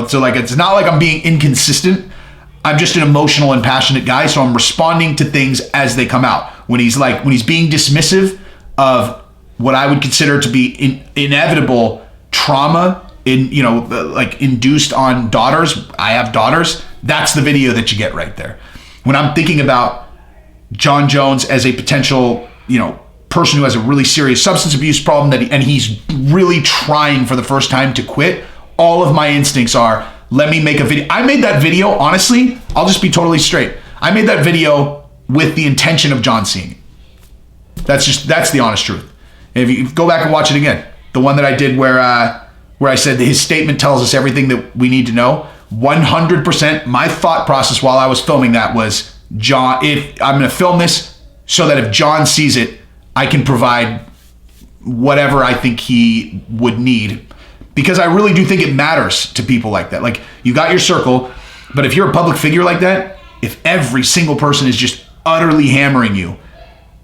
So like, it's not like I'm being inconsistent. I'm just an emotional and passionate guy, so I'm responding to things as they come out. When he's being dismissive of what I would consider to be inevitable trauma induced on daughters. I have daughters. That's the video that you get right there. When I'm thinking about Jon Jones as a potential, person who has a really serious substance abuse problem and he's really trying for the first time to quit, all of my instincts are, let me make a video. I made that video, honestly, I'll just be totally straight. I made that video with the intention of Jon seeing it. That's the honest truth. And if you go back and watch it again, the one that I did where I said that his statement tells us everything that we need to know, 100%, my thought process while I was filming that was, Jon, if I'm going to film this so that if Jon sees it, I can provide whatever I think he would need. Because I really do think it matters to people like that. Like, you got your circle, but if you're a public figure like that, if every single person is just utterly hammering you,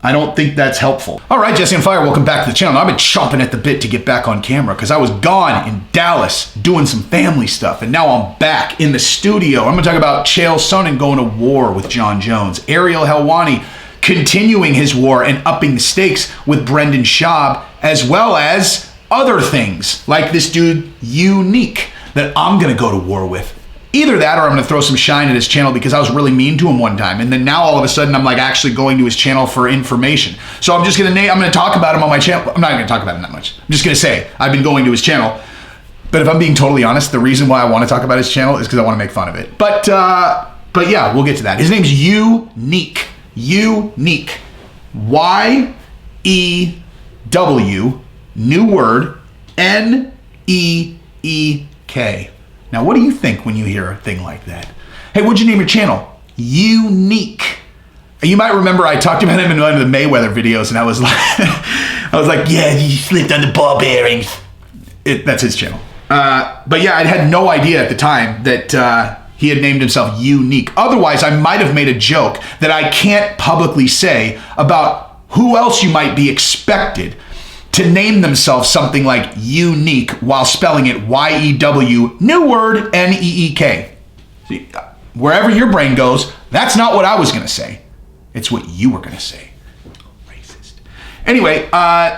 I don't think that's helpful. All right, Jesse on Fire, welcome back to the channel. I've been chomping at the bit to get back on camera because I was gone in Dallas doing some family stuff, and now I'm back in the studio. I'm gonna talk about Chael Sonnen going to war with Jon Jones, Ariel Helwani continuing his war and upping the stakes with Brendan Schaub, as well as other things like this dude Unique that I'm gonna go to war with. Either that or I'm gonna throw some shine at his channel because I was really mean to him one time, and then now all of a sudden I'm like actually going to his channel for information. So I'm gonna talk about him on my channel. I'm not gonna talk about him that much. I'm just gonna say I've been going to his channel. But if I'm being totally honest, the reason why I want to talk about his channel is because I want to make fun of it. But yeah, we'll get to that. His name's Unique. Unique. Y-E-W, new word, N-E-E-K. Now, what do you think when you hear a thing like that? Hey, what'd you name your channel? Unique. You might remember I talked about him in one of the Mayweather videos, and I was like, yeah, he slipped on the ball bearings. That's his channel. But yeah, I had no idea at the time that he had named himself Unique. Otherwise, I might have made a joke that I can't publicly say about who else you might be expected to name themselves something like Unique while spelling it Y-E-W, new word, N-E-E-K. See, wherever your brain goes, that's not what I was going to say. It's what you were going to say. Racist. Anyway,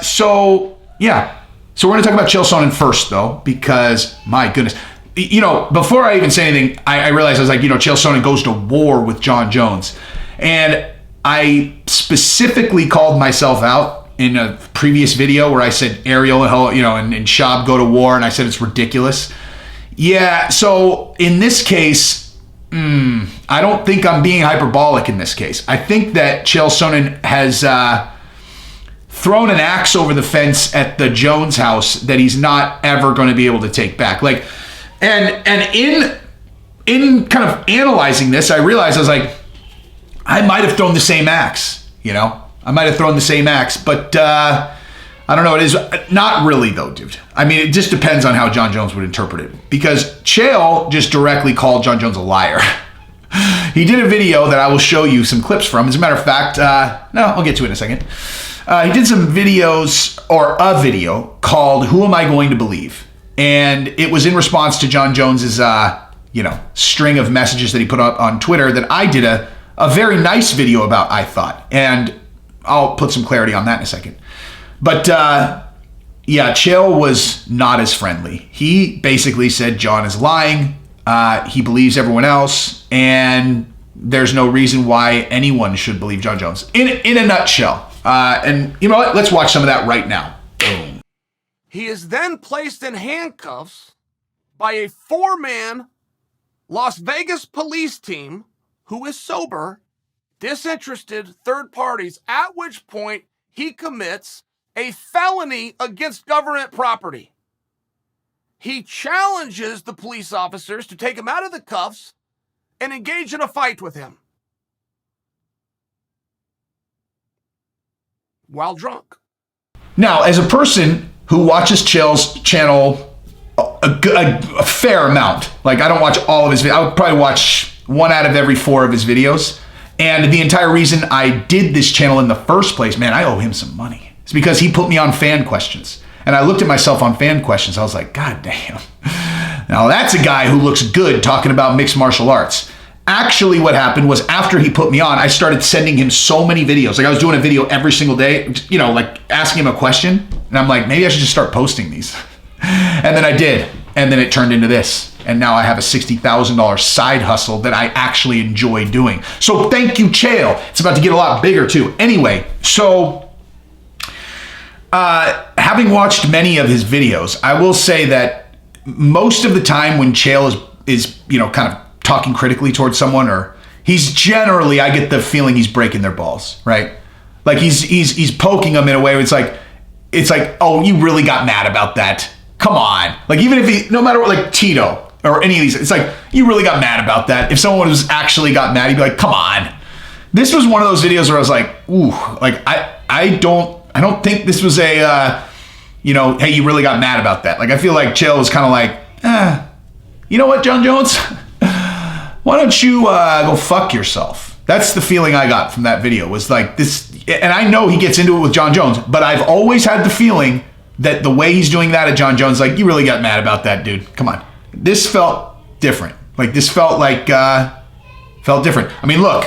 so yeah. So we're going to talk about Chael Sonnen first, though, because my goodness. Before I even say anything, I realized I was like, Chael Sonnen goes to war with Jon Jones. And I specifically called myself out in a previous video where I said Ariel and Schaub go to war, and I said it's ridiculous. Yeah, so in this case, I don't think I'm being hyperbolic in this case. I think that Chael Sonnen has thrown an axe over the fence at the Jones house that he's not ever going to be able to take back. Like, and in kind of analyzing this, I realized I was like, I might have thrown the same axe, I might have thrown the same axe, but I don't know. It is not really, though, dude. I mean, it just depends on how Jon Jones would interpret it. Because Chael just directly called Jon Jones a liar. He did a video that I will show you some clips from. As a matter of fact, I'll get to it in a second. He did some videos, or a video called "Who Am I Going to Believe?" And it was in response to Jon Jones's, string of messages that he put up on Twitter that I did a very nice video about, I thought. And I'll put some clarity on that in a second. But Chael was not as friendly. He basically said Jon is lying. He believes everyone else, and there's no reason why anyone should believe Jon Jones. In a nutshell. And you know what? Let's watch some of that right now. Boom. He is then placed in handcuffs by a 4-man Las Vegas police team who is sober, disinterested third parties, at which point he commits a felony against government property. He challenges the police officers to take him out of the cuffs and engage in a fight with him while drunk. Now, as a person who watches Chael's channel a fair amount, like I don't watch all of his videos, I would probably watch 1 out of every 4 of his videos. And the entire reason I did this channel in the first place, man, I owe him some money. It's because he put me on fan questions. And I looked at myself on fan questions. I was like, God damn, Now that's a guy who looks good talking about mixed martial arts. Actually, what happened was after he put me on, I started sending him so many videos. Like I was doing a video every single day, you know, like asking him a question. And I'm like, maybe I should just start posting these. And then I did. And then it turned into this. And now I have a $60,000 side hustle that I actually enjoy doing. So thank you, Chael. It's about to get a lot bigger too. Anyway, so having watched many of his videos, I will say that most of the time when Chael is you know, kind of talking critically towards someone, or he's generally, I get the feeling he's breaking their balls, right? Like he's poking them in a way where it's like, oh, you really got mad about that. Come on. Like even if he, no matter what, like Tito or any of these, it's like, you really got mad about that. If someone was actually got mad, he'd be like, come on. This was one of those videos where I was like, ooh, like I don't think this was a, you know, hey, you really got mad about that. Like I feel like Chael was kind of like, you know what, Jon Jones? Why don't you go fuck yourself? That's the feeling I got from that video, was like this. And I know he gets into it with Jon Jones, but I've always had the feeling that the way he's doing that at Jon Jones, like, you really got mad about that, dude. Come on. This felt different. Like this felt like, felt different. I mean, look,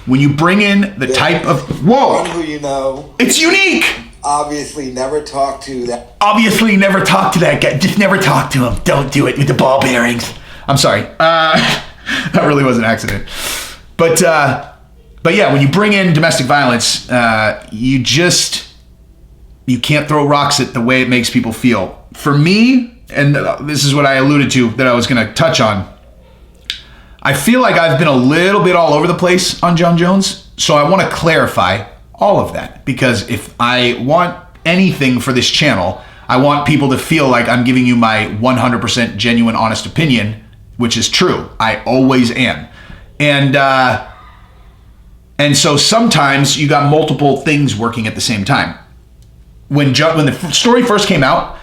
when you bring in the type of, whoa, who you know, it's unique. Obviously never talk to that. Obviously never talk to that guy. Just never talk to him. Don't do it with the ball bearings. I'm sorry. That really was an accident. But yeah, when you bring in domestic violence, you can't throw rocks at the way it makes people feel. For me, and this is what I alluded to that I was going to touch on, I feel like I've been a little bit all over the place on Jon Jones. So I want to clarify all of that, because if I want anything for this channel, I want people to feel like I'm giving you my 100% genuine, honest opinion, which is true. I always am. And so sometimes you got multiple things working at the same time. When the story first came out,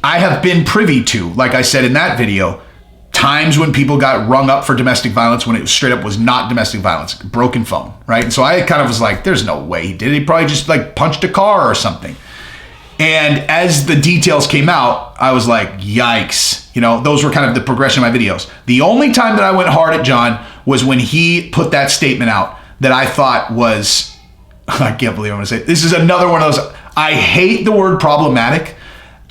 I have been privy to, like I said in that video, times when people got rung up for domestic violence when it straight up was not domestic violence, broken phone, right? And so I kind of was like, there's no way he did it. He probably just like punched a car or something. And as the details came out, I was like, yikes. You know, those were kind of the progression of my videos. The only time that I went hard at Jon was when he put that statement out that I thought was, I can't believe I'm going to say it. This is another one of those, I hate the word problematic,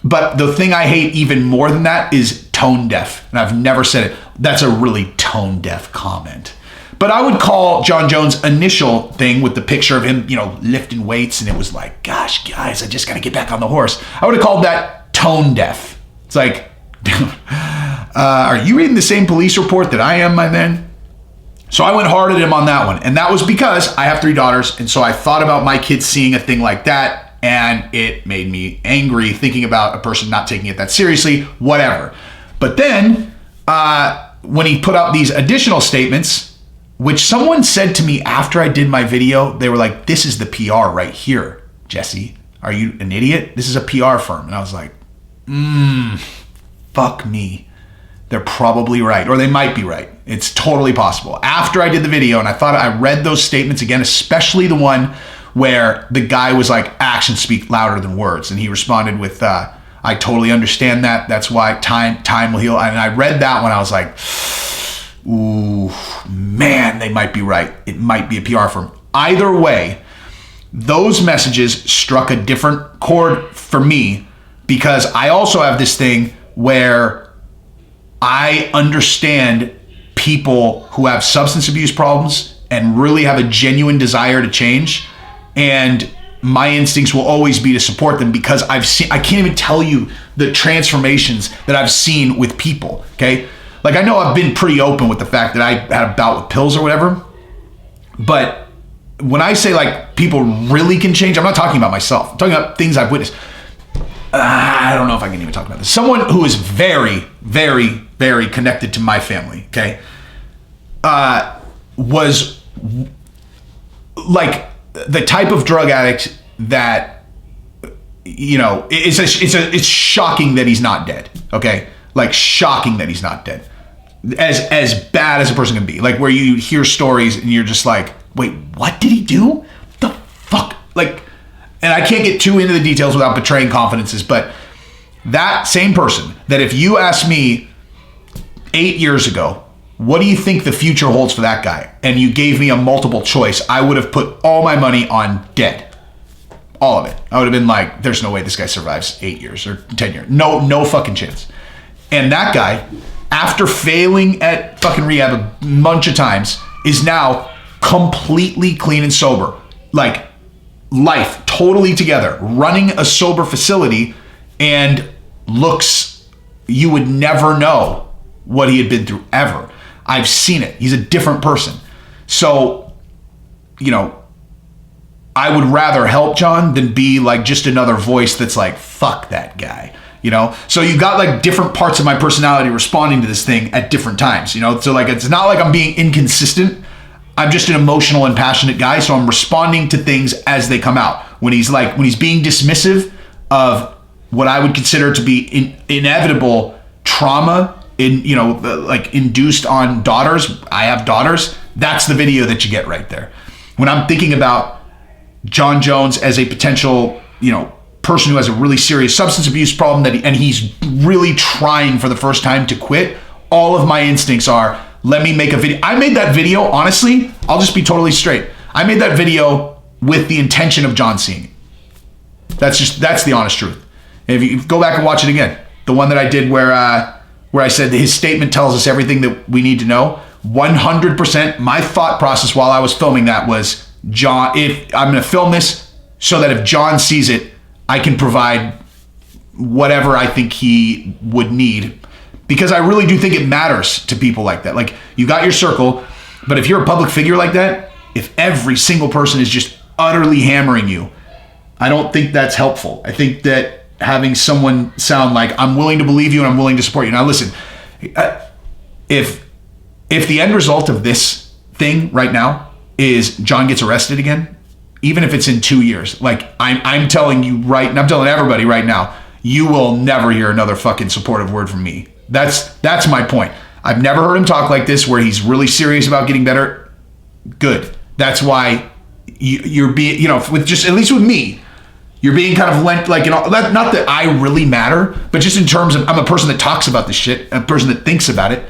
but the thing I hate even more than that is tone deaf. And I've never said it. That's a really tone deaf comment. But I would call Jon Jones' initial thing with the picture of him, you know, lifting weights, and it was like, gosh, guys, I just got to get back on the horse. I would have called that tone deaf. It's like, are you reading the same police report that I am, my man? So I went hard at him on that one. And that was because I have 3 daughters. And so I thought about my kids seeing a thing like that, and it made me angry thinking about a person not taking it that seriously, whatever. But then when he put out these additional statements, which someone said to me after I did my video, they were like, this is the PR right here, Jesse. Are you an idiot? This is a PR firm. And I was like, fuck me. They're probably right, or they might be right. It's totally possible. After I did the video and I thought I read those statements again, especially the one where the guy was like, actions speak louder than words. And he responded with, I totally understand that. That's why time will heal. And I read that one. I was like, ooh, man, they might be right. It might be a PR firm. Either way, those messages struck a different chord for me, because I also have this thing where I understand people who have substance abuse problems and really have a genuine desire to change. And my instincts will always be to support them, because I can't even tell you the transformations that I've seen with people, okay? Like, I know I've been pretty open with the fact that I had a bout with pills or whatever, but when I say like people really can change, I'm not talking about myself. I'm talking about things I've witnessed. I don't know if I can even talk about this. Someone who is very, very, very connected to my family, okay, was like the type of drug addict that, you know, it's shocking that he's not dead, okay? Like, shocking that he's not dead. As bad as a person can be. Like, where you hear stories and you're just like, wait, what did he do? The fuck? Like, and I can't get too into the details without betraying confidences, but that same person that if you asked me 8 years ago, what do you think the future holds for that guy? And you gave me a multiple choice, I would have put all my money on dead. All of it. I would have been like, there's no way this guy survives 8 years or 10 years. No fucking chance. And that guy, after failing at fucking rehab a bunch of times, is now completely clean and sober. Like, life totally together, running a sober facility, and looks, you would never know what he had been through ever. I've seen it. He's a different person. So, you know, I would rather help Jon than be like just another voice that's like, fuck that guy, you know? So you got like different parts of my personality responding to this thing at different times, you know? So like, it's not like I'm being inconsistent. I'm just an emotional and passionate guy. So I'm responding to things as they come out. When he's being dismissive of what I would consider to be inevitable trauma induced on daughters. I have daughters. That's the video that you get right there. When I'm thinking about Jon Jones as a potential, person who has a really serious substance abuse problem and he's really trying for the first time to quit, all of my instincts are, let me make a video. I made that video, honestly, I'll just be totally straight. I made that video with the intention of Jon seeing it. That's the honest truth. And if you go back and watch it again, the one that I did where I said that his statement tells us everything that we need to know, 100%, my thought process while I was filming that was, Jon, if I'm going to film this so that if Jon sees it, I can provide whatever I think he would need. Because I really do think it matters to people like that. Like, you got your circle, but if you're a public figure like that, if every single person is just utterly hammering you, I don't think that's helpful. I think that having someone sound like, I'm willing to believe you and I'm willing to support you. Now listen, if the end result of this thing right now is Jon gets arrested again, even if it's in 2 years, like I'm telling you right, and I'm telling everybody right now, you will never hear another fucking supportive word from me. That's my point. I've never heard him talk like this where he's really serious about getting better. Good. That's why you're being, with just, at least with me, you're being kind of lent, like, not that I really matter, but just in terms of, I'm a person that talks about this shit, a person that thinks about it.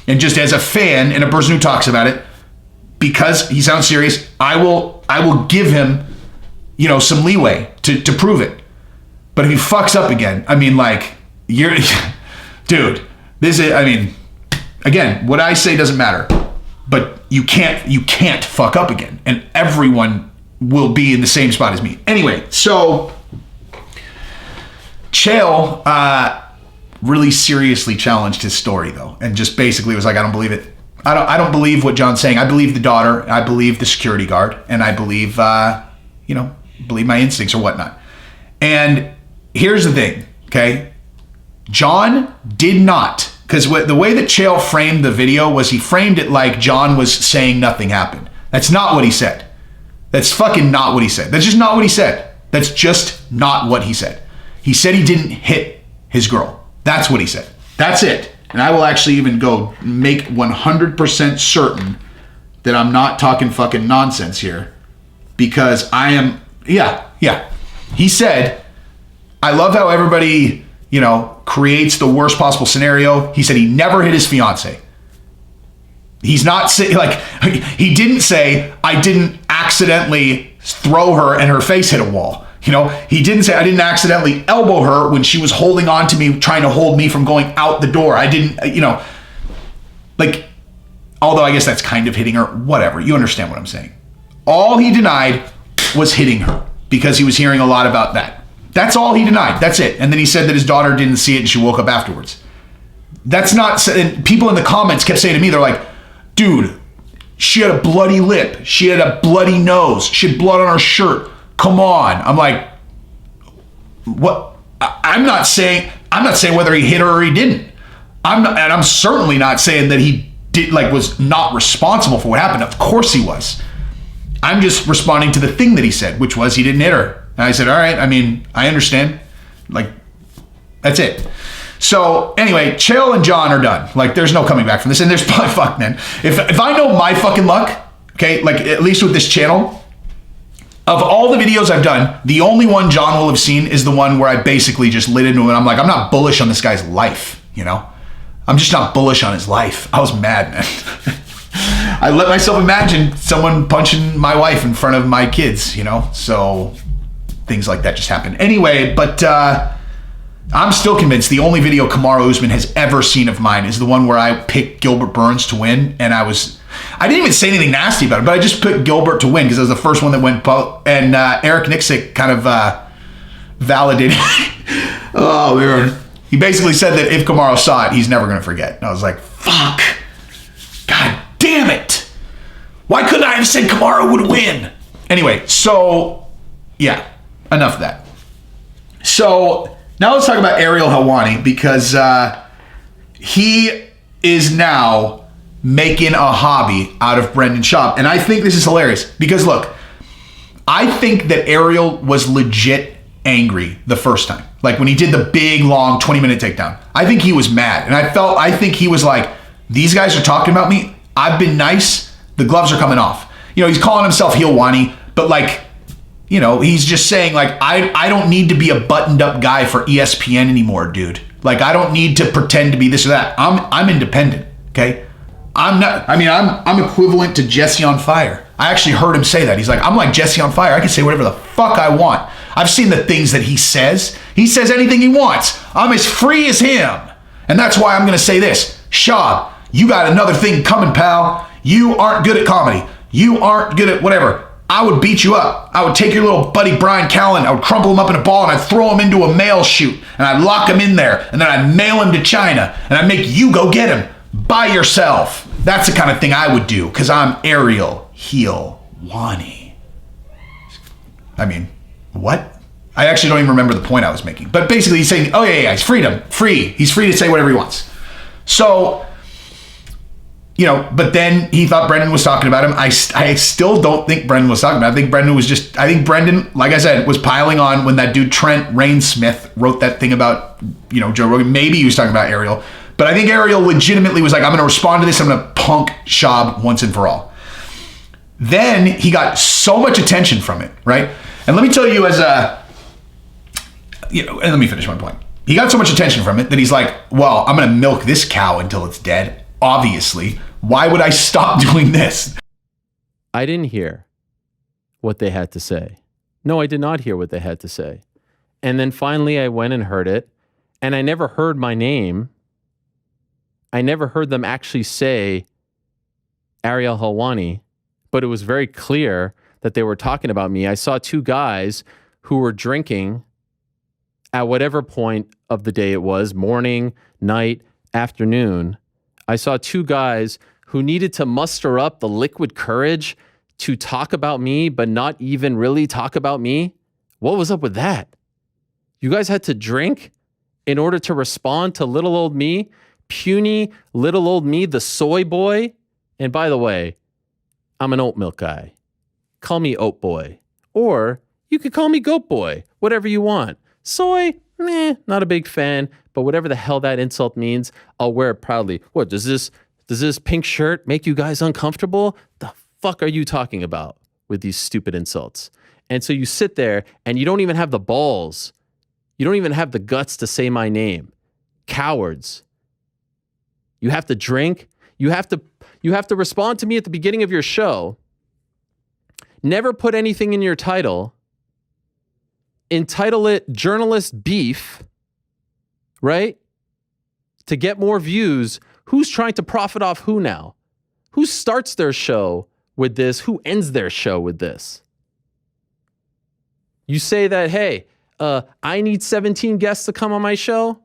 And just as a fan and a person who talks about it, because he sounds serious, I will give him, some leeway to prove it. But if he fucks up again, I mean, like, you're, dude, again, what I say doesn't matter, but you can't fuck up again. And everyone will be in the same spot as me. Anyway, so Chael really seriously challenged his story though, and just basically was like, I don't believe it. I don't believe what Jon's saying. I believe the daughter, I believe the security guard, and I believe believe my instincts or whatnot. And here's the thing, okay? Jon did not, because the way that Chael framed the video was he framed it like Jon was saying nothing happened. That's not what he said. That's fucking not what he said. That's just not what he said. That's just not what he said. He said he didn't hit his girl. That's what he said. That's it. And I will actually even go make 100% certain that I'm not talking fucking nonsense here, because I am, yeah. He said, I love how everybody, creates the worst possible scenario. He said he never hit his fiance. He's not saying, like, he didn't say, I didn't accidentally throw her and her face hit a wall. He didn't say, I didn't accidentally elbow her when she was holding on to me, trying to hold me from going out the door. I didn't, although I guess that's kind of hitting her, whatever. You understand what I'm saying. All he denied was hitting her, because he was hearing a lot about that. That's all he denied. That's it. And then he said that his daughter didn't see it and she woke up afterwards. That's not, and people in the comments kept saying to me, they're like, dude, she had a bloody lip. She had a bloody nose. She had blood on her shirt. Come on. I'm like, what? I'm not saying whether he hit her or he didn't. I'm certainly not saying that he did, was not responsible for what happened. Of course he was. I'm just responding to the thing that he said, which was he didn't hit her. And I said, all right, I understand. That's it. So anyway, Chael and Jon are done. There's no coming back from this. And there's probably, fuck, man. If I know my fucking luck, okay, at least with this channel, Of all the videos I've done, the only one Jon will have seen is the one where I basically just lit into him and I'm like, I'm not bullish on this guy's life, you know? I'm just not bullish on his life. I was mad, man. I let myself imagine someone punching my wife in front of my kids, you know? So things like that just happen. Anyway, but I'm still convinced the only video Kamaru Usman has ever seen of mine is the one where I picked Gilbert Burns to win, and I didn't even say anything nasty about it, but I just picked Gilbert to win because it was the first one that went, and Eric Nixick kind of validated. Oh, man. He basically said that if Kamaru saw it, he's never going to forget. And I was like, fuck. God damn it. Why couldn't I have said Kamaru would win? Anyway, so, yeah, enough of that. So, now let's talk about Ariel Helwani because he is now making a hobby out of Brendan Schaub. And I think this is hilarious because, look, I think that Ariel was legit angry the first time. Like when he did the big, long 20-minute takedown. I think he was mad. And I think he was like, these guys are talking about me. I've been nice. The gloves are coming off. You know, he's calling himself Helwani, but like, you know, he's just saying like, I don't need to be a buttoned up guy for ESPN anymore, dude. Like, I don't need to pretend to be this or that. I'm independent, okay? I'm equivalent to Jesse on Fire. I actually heard him say that. He's like, I'm like Jesse on Fire. I can say whatever the fuck I want. I've seen the things that he says. He says anything he wants. I'm as free as him. And that's why I'm going to say this. Schaub, you got another thing coming, pal. You aren't good at comedy. You aren't good at whatever. I would beat you up. I would take your little buddy Brian Callen, I would crumple him up in a ball, and I'd throw him into a mail chute, and I'd lock him in there, and then I'd mail him to China, and I'd make you go get him by yourself. That's the kind of thing I would do, because I'm Ariel Helwani. I mean, what? I actually don't even remember the point I was making. But basically he's saying, oh yeah, he's free. He's free to say whatever he wants. So, you know, but then he thought Brendan was talking about him. I still don't think Brendan was talking about him. I think Brendan, like I said, was piling on when that dude Trent Rainsmith wrote that thing about, you know, Joe Rogan. Maybe he was talking about Ariel. But I think Ariel legitimately was like, I'm going to respond to this. I'm going to punk Schaub once and for all. Then he got so much attention from it, right? And let me tell you and let me finish my point. He got so much attention from it that he's like, well, I'm going to milk this cow until it's dead. Obviously. Why would I stop doing this? I didn't hear what they had to say. No, I did not hear what they had to say. And then finally I went and heard it, and I never heard my name. I never heard them actually say Ariel Helwani, but it was very clear that they were talking about me. I saw two guys who were drinking at whatever point of the day it was, morning, night, afternoon. I saw two guys who needed to muster up the liquid courage to talk about me, but not even really talk about me. What was up with that? You guys had to drink in order to respond to little old me, puny little old me, the soy boy. And by the way, I'm an oat milk guy. Call me oat boy. Or you could call me goat boy, whatever you want. Soy, not a big fan, but whatever the hell that insult means, I'll wear it proudly. What, does this pink shirt make you guys uncomfortable? The fuck are you talking about with these stupid insults? And so you sit there and you don't even have the balls. You don't even have the guts to say my name. Cowards. You have to drink. You have to respond to me at the beginning of your show. Never put anything in your title. Entitle it Journalist Beef, right? To get more views. Who's trying to profit off who now? Who starts their show with this? Who ends their show with this? You say that, hey, I need 17 guests to come on my show.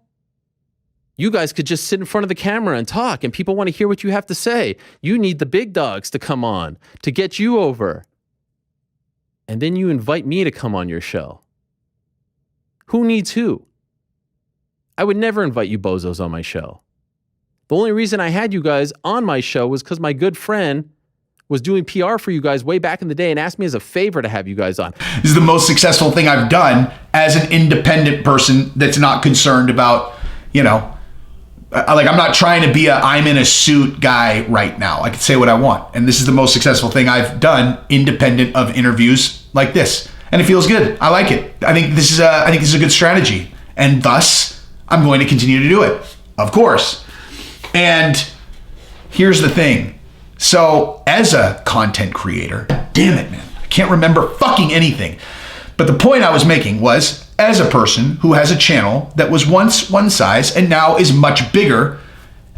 You guys could just sit in front of the camera and talk, and people want to hear what you have to say. You need the big dogs to come on to get you over. And then you invite me to come on your show. Who needs who? I would never invite you bozos on my show. The only reason I had you guys on my show was because my good friend was doing PR for you guys way back in the day and asked me as a favor to have you guys on. This is the most successful thing I've done as an independent person that's not concerned about, I'm not trying to be I'm in a suit guy right now. I can say what I want. And this is the most successful thing I've done independent of interviews like this. And it feels good. I like it. I think this is a good strategy. And thus, I'm going to continue to do it. Of course. And here's the thing. So as a content creator, damn it, man, I can't remember fucking anything. But the point I was making was, as a person who has a channel that was once one size and now is much bigger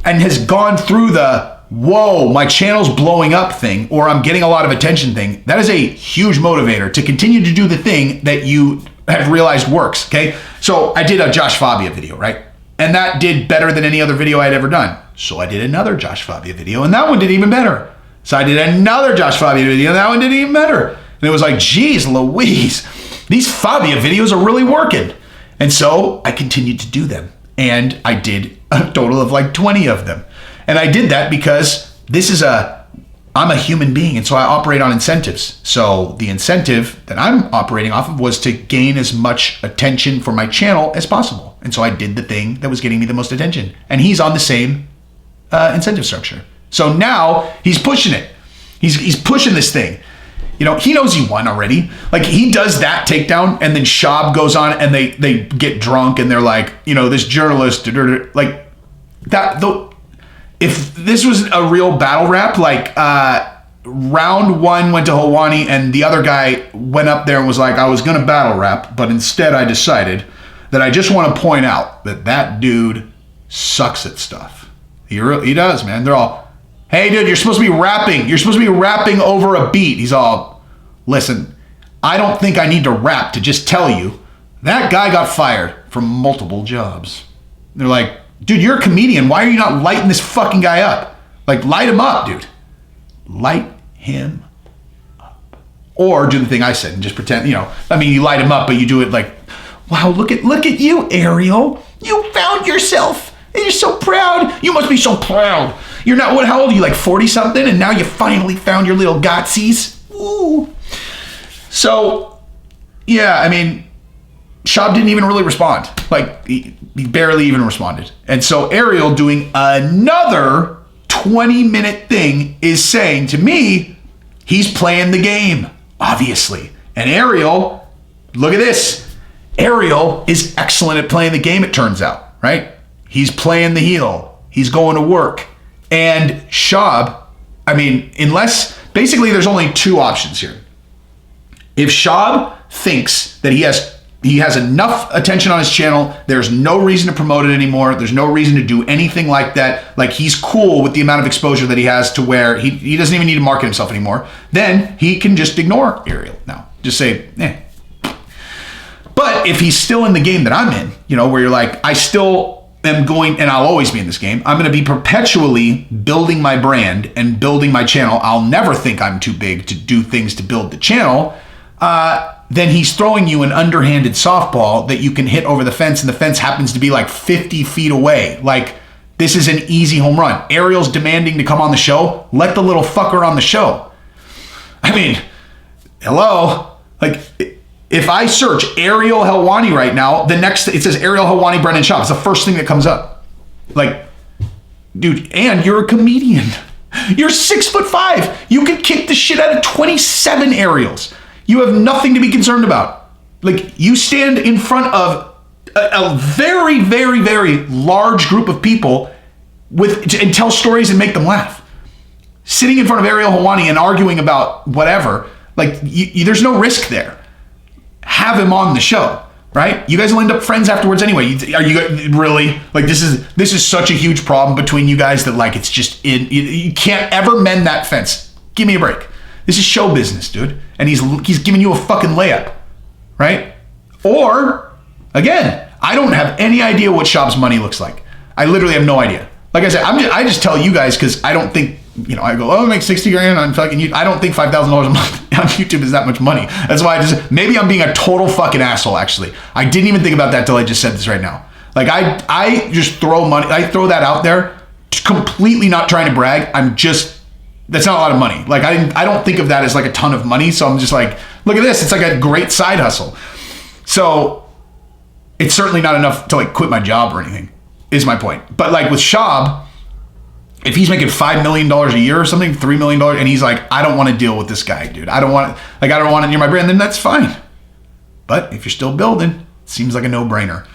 and has gone through the, whoa, my channel's blowing up thing, or I'm getting a lot of attention thing, that is a huge motivator to continue to do the thing that you have realized works, okay? So I did a Josh Fabia video, right? And that did better than any other video I'd ever done. So I did another Josh Fabia video, and that one did even better. So I did another Josh Fabia video, and that one did even better. And it was like, geez Louise, these Fabia videos are really working. And so I continued to do them. And I did a total of like 20 of them. And I did that because I'm a human being, and so I operate on incentives. So the incentive that I'm operating off of was to gain as much attention for my channel as possible. And so I did the thing that was getting me the most attention. And he's on the same incentive structure. So now he's pushing it. He's pushing this thing. You know, he knows he won already. Like, he does that takedown, and then Schaub goes on, and they get drunk, and they're like, you know, this journalist, like that. If this was a real battle rap, like round one went to Helwani, and the other guy went up there and was like, I was gonna battle rap, but instead I decided that I just want to point out that dude sucks at stuff. He does, man. They're all, hey, dude, you're supposed to be rapping. You're supposed to be rapping over a beat. He's all, listen, I don't think I need to rap to just tell you that guy got fired from multiple jobs. They're like, dude, you're a comedian. Why are you not lighting this fucking guy up? Like, light him up, dude. Light him up. Or do the thing I said and just pretend, you know, I mean, you light him up, but you do it like, wow, look at you, Ariel. You found yourself. And you're so proud. You must be so proud. You're not, how old are you, like 40 something? And now you finally found your little Gotsies. Ooh. So, yeah, I mean, Schaub didn't even really respond. Like, he barely even responded. And so Ariel doing another 20-minute thing is saying to me, he's playing the game, obviously. And Ariel, look at this. Ariel is excellent at playing the game, it turns out, right? He's playing the heel. He's going to work. And Schaub, I mean, basically there's only two options here. If Schaub thinks that he has enough attention on his channel, there's no reason to promote it anymore, there's no reason to do anything like that, like he's cool with the amount of exposure that he has to where he doesn't even need to market himself anymore, then he can just ignore Ariel now. Just say, eh. But if he's still in the game that I'm in, you know, where you're like, I still am going, and I'll always be in this game, I'm going to be perpetually building my brand and building my channel. I'll never think I'm too big to do things to build the channel. Then he's throwing you an underhanded softball that you can hit over the fence, and the fence happens to be like 50 feet away. Like, this is an easy home run. Ariel's demanding to come on the show. Let the little fucker on the show. I mean, hello? Like, if I search Ariel Helwani right now, it says Ariel Helwani Brennan Schaub. It's the first thing that comes up. Like, dude, and you're a comedian. You're 6'5". You could kick the shit out of 27 Ariels. You have nothing to be concerned about. Like, you stand in front of a very, very, very large group of people and tell stories and make them laugh. Sitting in front of Ariel Helwani and arguing about whatever, like, there's no risk there. Have him on the show, right? You guys will end up friends afterwards anyway. Are you really, like, this is such a huge problem between you guys that, like, it's just you can't ever mend that fence. Give me a break. This is show business, dude. And he's giving you a fucking layup, right? Or, again, I don't have any idea what Schaub's money looks like. I literally have no idea. Like I said, I just tell you guys because I don't think, you know, I go, oh, I make 60 grand on fucking YouTube. I don't think $5,000 a month on YouTube is that much money. That's why maybe I'm being a total fucking asshole, actually. I didn't even think about that till I just said this right now. Like, I just throw money, I throw that out there, completely not trying to brag. That's not a lot of money. Like, I don't think of that as like a ton of money. So I'm just like, look at this. It's like a great side hustle. So it's certainly not enough to like quit my job or anything, is my point. But like with Schaub, if he's making $5 million a year or something, $3 million, and he's like, I don't want to deal with this guy, dude. I don't want it near my brand, then that's fine. But if you're still building, it seems like a no-brainer.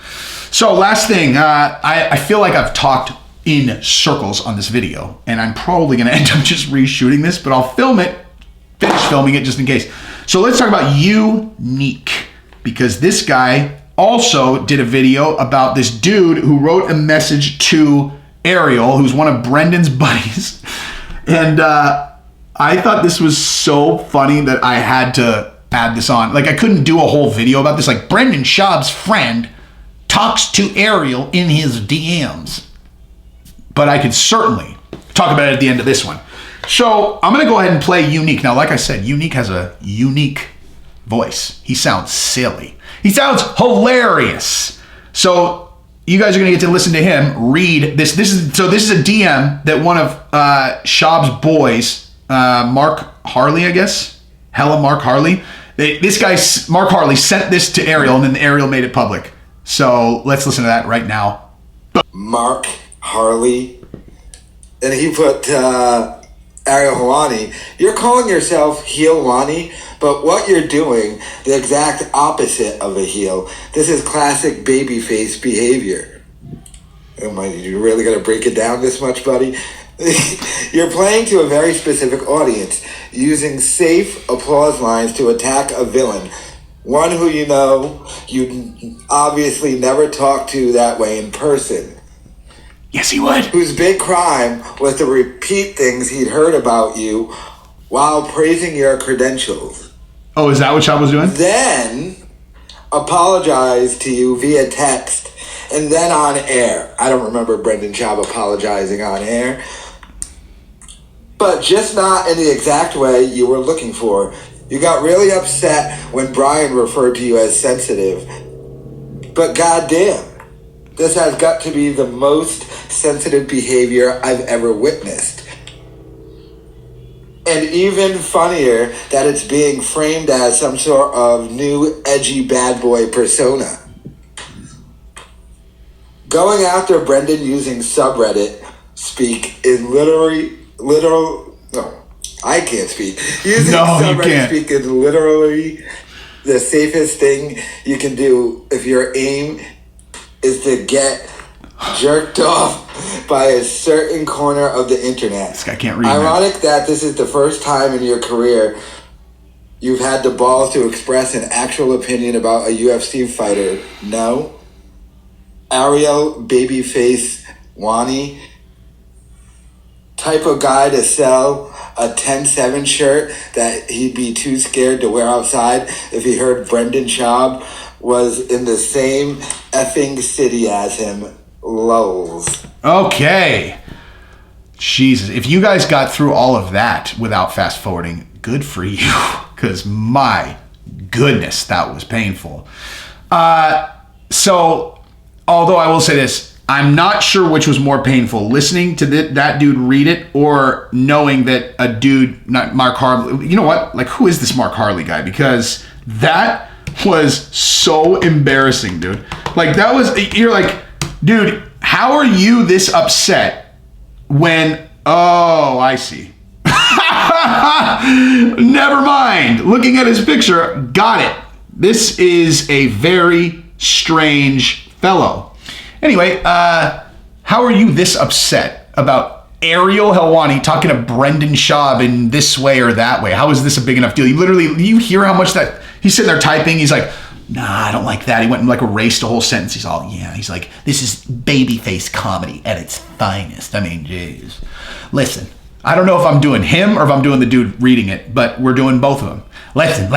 So last thing, I feel like I've talked in circles on this video, and I'm probably going to end up just reshooting this, but I'll finish filming it just in case. So let's talk about Unique, because this guy also did a video about this dude who wrote a message to Ariel, who's one of Brendan's buddies. And I thought this was so funny that I had to add this on. Like, I couldn't do a whole video about this. Like, Brendan Schaub's friend talks to Ariel in his DMs. But I could certainly talk about it at the end of this one. So I'm going to go ahead and play Unique. Now, like I said, Unique has a unique voice. He sounds silly. He sounds hilarious. So you guys are going to get to listen to him read this. This is a DM that one of Schaub's boys, Mark Harley, I guess. Mark Harley. Mark Harley sent this to Ariel, and then Ariel made it public. So let's listen to that right now. Mark Harley. And he put Ariel Helwani. You're calling yourself Helwani, but what you're doing, the exact opposite of a heel. This is classic babyface behavior. You really gonna break it down this much, buddy? You're playing to a very specific audience, using safe applause lines to attack a villain. One who you obviously never talk to that way in person. Yes, he would. Whose big crime was to repeat things he'd heard about you while praising your credentials. Oh, is that what Schaub was doing? Then apologize to you via text and then on air. I don't remember Brendan Schaub apologizing on air, but just not in the exact way you were looking for. You got really upset when Brian referred to you as sensitive, but goddamn, this has got to be the most sensitive behavior I've ever witnessed. And even funnier that it's being framed as some sort of new edgy bad boy persona. Going after Brendan using subreddit speak is I can't speak. Using subreddit speak is literally the safest thing you can do if your aim is to get jerked off by a certain corner of the internet. This guy can't read. Ironic that this is the first time in your career you've had the balls to express an actual opinion about a UFC fighter. No? Ariel, babyface, Wani, type of guy to sell a 10-7 shirt that he'd be too scared to wear outside if he heard Brendan Schaub was in the same effing city as him. Lols. Okay. Jesus. If you guys got through all of that without fast forwarding, good for you. Because my goodness, that was painful. So, although I will say this, I'm not sure which was more painful, listening to that dude read it or knowing that a dude, not Mark Harley, you know what? Like, who is this Mark Harley guy? Because that was so embarrassing, dude. Like, you're like, dude, how are you this upset when, oh, I see. Never mind. Looking at his picture, got it. This is a very strange fellow. Anyway, how are you this upset about Ariel Helwani talking to Brendan Schaub in this way or that way? How is this a big enough deal? You hear how much that he's sitting there typing. He's like, nah, I don't like that. He went and like erased a whole sentence. He's all, yeah. He's like, this is babyface comedy at its finest. I mean, jeez. Listen, I don't know if I'm doing him or if I'm doing the dude reading it, but we're doing both of them. Listen.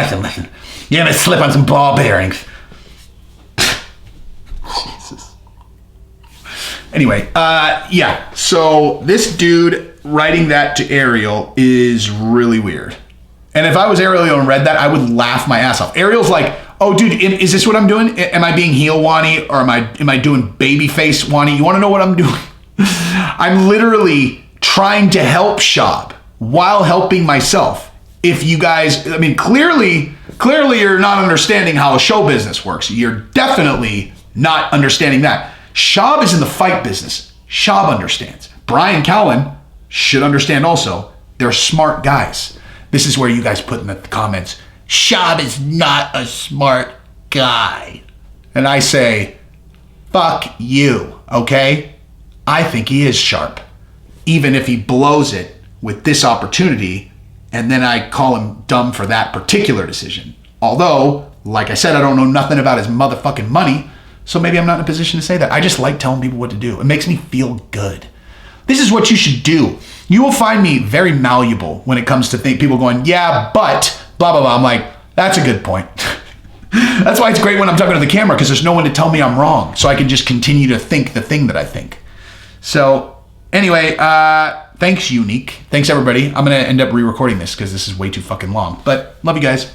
You're gonna slip on some ball bearings. Jesus. Anyway, yeah. So this dude writing that to Ariel is really weird. And if I was Ariel and read that, I would laugh my ass off. Ariel's like, oh, dude, is this what I'm doing? Am I being heel Wani or am I doing babyface Wani? You want to know what I'm doing? I'm literally trying to help Schaub while helping myself. If you guys, I mean, clearly you're not understanding how a show business works. You're definitely not understanding that. Schaub is in the fight business. Schaub understands. Brian Callen should understand also, they're smart guys. This is where you guys put in the comments, Schaub is not a smart guy. And I say, fuck you, okay? I think he is sharp. Even if he blows it with this opportunity, and then I call him dumb for that particular decision. Although, like I said, I don't know nothing about his motherfucking money, so maybe I'm not in a position to say that. I just like telling people what to do. It makes me feel good. This is what you should do. You will find me very malleable when it comes to people going, yeah, but blah, blah, blah. I'm like, that's a good point. That's why it's great when I'm talking to the camera, because there's no one to tell me I'm wrong. So I can just continue to think the thing that I think. So anyway, thanks, Unique. Thanks, everybody. I'm going to end up re-recording this because this is way too fucking long. But love you guys.